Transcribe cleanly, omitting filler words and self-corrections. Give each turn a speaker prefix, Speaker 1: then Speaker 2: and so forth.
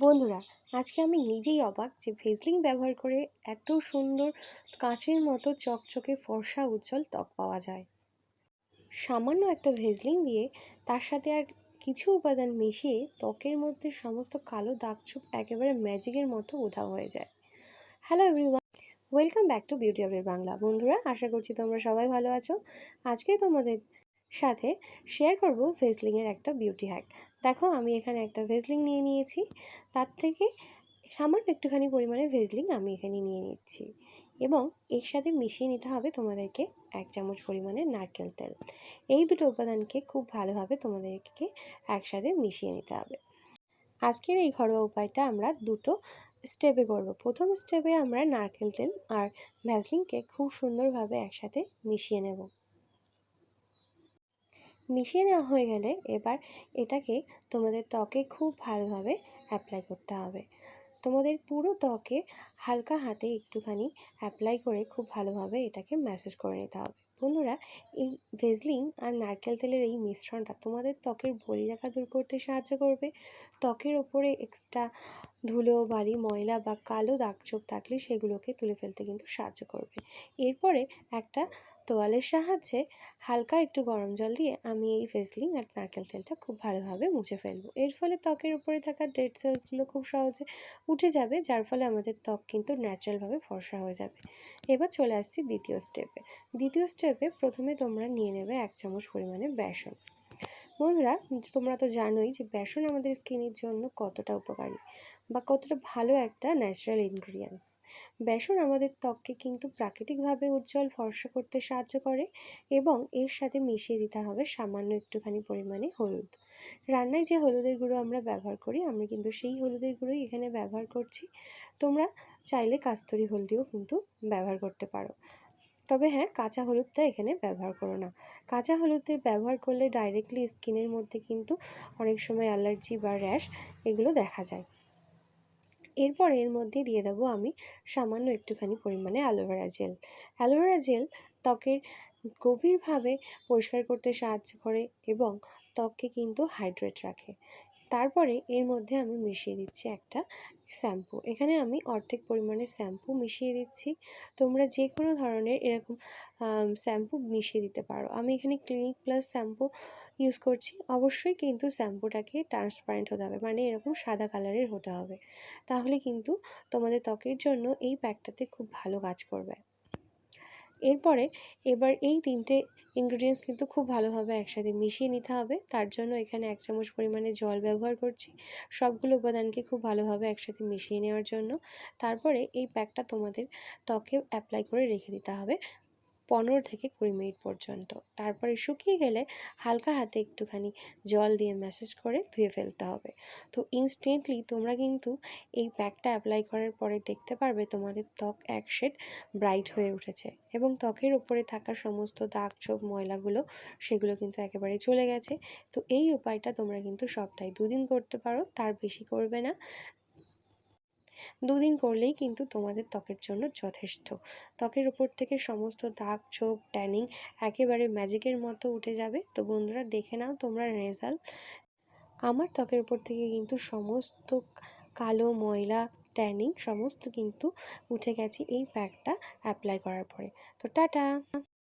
Speaker 1: বন্ধুরা, আজকে আমি নিজেই অবাক যে ভেজলিন ব্যবহার করে এত সুন্দর কাঁচের মতো চকচকে ফর্সা উজ্জ্বল ত্বক পাওয়া যায়। সামান্য একটা ভেজলিন দিয়ে তার সাথে আর কিছু উপাদান মিশিয়ে ত্বকের মধ্যে সমস্ত কালো দাগছোপ একেবারে ম্যাজিকের মতো উধাও হয়ে যায়। Hello everyone, welcome back to beauty update Bangla. বন্ধুরা, আশা করছি তোমরা সবাই ভালো আছো। আজকে তোমাদের সাথে শেয়ার করব ভেজলিংয়ের একটা বিউটি হ্যাক। দেখো, আমি এখানে একটা ভেজলিং নিয়ে নিয়েছি। তার থেকে সামান্য একটুখানি পরিমাণে ভেজলিং আমি এখানে নিয়ে নিচ্ছি এবং এর সাথে মিশিয়ে নিতে হবে তোমাদেরকে 1 চামচ পরিমাণে নারকেল তেল। এই দুটো উপাদানকে খুব ভালোভাবে তোমাদেরকে একসাথে মিশিয়ে নিতে হবে। আজকের এই ঘরোয়া উপায়টা আমরা দুটো স্টেপে করব। প্রথম স্টেপে আমরা নারকেল তেল আর ভ্যাসলিনকে খুব সুন্দরভাবে একসাথে মিশিয়ে নেব। মিশিয়ে নেওয়া হয়ে গেলে এবার এটাকে তোমাদের ত্বকে খুব ভালোভাবে অ্যাপ্লাই করতে হবে। তোমাদের পুরো ত্বকে হালকা হাতে একটুখানি অ্যাপ্লাই করে খুব ভালোভাবে এটাকে ম্যাসাজ করে নিতে হবে। বন্ধুরা, এই ভেজলিন আর নারকেল তেলের এই মিশ্রণটা তোমাদের ত্বকের বলিরেখা দূর করতে সাহায্য করবে। ত্বকের ওপরে এক্সট্রা ধুলো বালি ময়লা বা কালো দাগছোপ থাকলে সেগুলোকে তুলে ফেলতে কিন্তু সাহায্য করবে। এরপরে একটা তোয়ালের সাহায্যে হালকা একটু গরম জল দিয়ে আমি এই ভেজলিন আর নারকেল তেলটা খুব ভালোভাবে মুছে ফেলবো। এর ফলে ত্বকের উপরে থাকা ডেড সেলসগুলো খুব সহজে উঠে যাবে, যার ফলে আমাদের ত্বক কিন্তু ন্যাচারালভাবে ফর্সা হয়ে যাবে। এবার চলে আসছি দ্বিতীয় স্টেপে। দ্বিতীয় স্টেপে প্রথমে তোমরা নিয়ে নেবে 1 চামচ পরিমাণে বেসন। বন্ধুরা, তোমরা তো জানোই যে বেসন আমাদের স্কিনের জন্য কতটা উপকারী বা কতটা ভালো একটা ন্যাচারাল ইনগ্রিডিয়েন্টস। বেসন আমাদের ত্বককে কিন্তু প্রাকৃতিকভাবে উজ্জ্বল ফর্সা করতে সাহায্য করে এবং এর সাথে মিশিয়ে দিতে হবে সামান্য একটুখানি পরিমাণে হলুদ। রান্নায় যে হলুদের গুঁড়ো আমরা ব্যবহার করি, আমরা কিন্তু সেই হলুদের গুঁড়োই এখানে ব্যবহার করছি। তোমরা চাইলে কাস্তুরি হলদিও কিন্তু ব্যবহার করতে পারো, তবে হ্যাঁ, কাঁচা হলুদটা এখানে ব্যবহার করো না। কাঁচা হলুদের ব্যবহার করলে ডাইরেক্টলি স্কিনের মধ্যে কিন্তু অনেক সময় অ্যালার্জি বা র্যাশ এগুলো দেখা যায়। এরপর এর মধ্যে দিয়ে দেবো আমি সামান্য একটুখানি পরিমাণে অ্যালোভেরা জেল। অ্যালোভেরা জেল ত্বকের গভীরভাবে পরিষ্কার করতে সাহায্য করে এবং ত্বককে কিন্তু হাইড্রেট রাখে। তারপরে এর মধ্যে আমি মিশিয়ে দিচ্ছি একটা শ্যাম্পু। এখানে আমি অর্ধেক পরিমাণে শ্যাম্পু মিশিয়ে দিচ্ছি। তোমরা যে কোনো ধরনের এরকম শ্যাম্পু মিশিয়ে দিতে পারো। আমি এখানে ক্লিনিক প্লাস শ্যাম্পু ইউজ করছি। অবশ্যই কিন্তু শ্যাম্পুটাকে ট্রান্সপারেন্ট হতে হবে, মানে এরকম সাদা কালারের হতে হবে। তাহলে কিন্তু তোমাদের ত্বকের জন্য এই প্যাকটাতে খুব ভালো কাজ করবে। এরপরে এবার এই 3টে ইনগ্রিডিয়েন্টস কিন্তু খুব ভালোভাবে একসাথে মিশিয়ে নিতে হবে। তার জন্য এখানে 1 চামচ পরিমাণে জল ব্যবহার করছি সবগুলো উপাদানকে খুব ভালোভাবে একসাথে মিশিয়ে নেওয়ার জন্য। তারপরে এই প্যাকটা তোমাদের ত্বকে অ্যাপ্লাই করে রেখে দিতে হবে 15 থেকে 20 মিনিট পর্যন্ত। তারপরে শুকিয়ে গেলে হালকা হাতে একটুখানি জল দিয়ে ম্যাসাজ করে ধুয়ে ফেলতে হবে। তো ইনস্ট্যান্টলি তোমরা কিন্তু এই প্যাকটা অ্যাপ্লাই করার পরে দেখতে পারবে তোমাদের ত্বক এক শেড ব্রাইট হয়ে উঠেছে এবং ত্বকের উপরে থাকা সমস্ত দাগ ছোপ ময়লাগুলো সেগুলো কিন্তু একেবারে চলে গেছে। তো এই উপায়টা তোমরা কিন্তু সপ্তাহে 2 দিন করতে পারো, তার বেশি করবে না। 2 দিন করলেই কিন্তু তোমাদের ত্বকের জন্য যথেষ্ট। ত্বকের উপর থেকে সমস্ত দাগ ছোপ ট্যানিং একেবারে ম্যাজিকের মতো উঠে যাবে। তো বন্ধুরা, দেখে নাও তোমরা রেজাল্ট। আমার ত্বকের উপর থেকে কিন্তু সমস্ত কালো ময়লা ট্যানিং সমস্ত কিন্তু উঠে গেছে এই প্যাকটা অ্যাপ্লাই করার পরে। তো টাটা।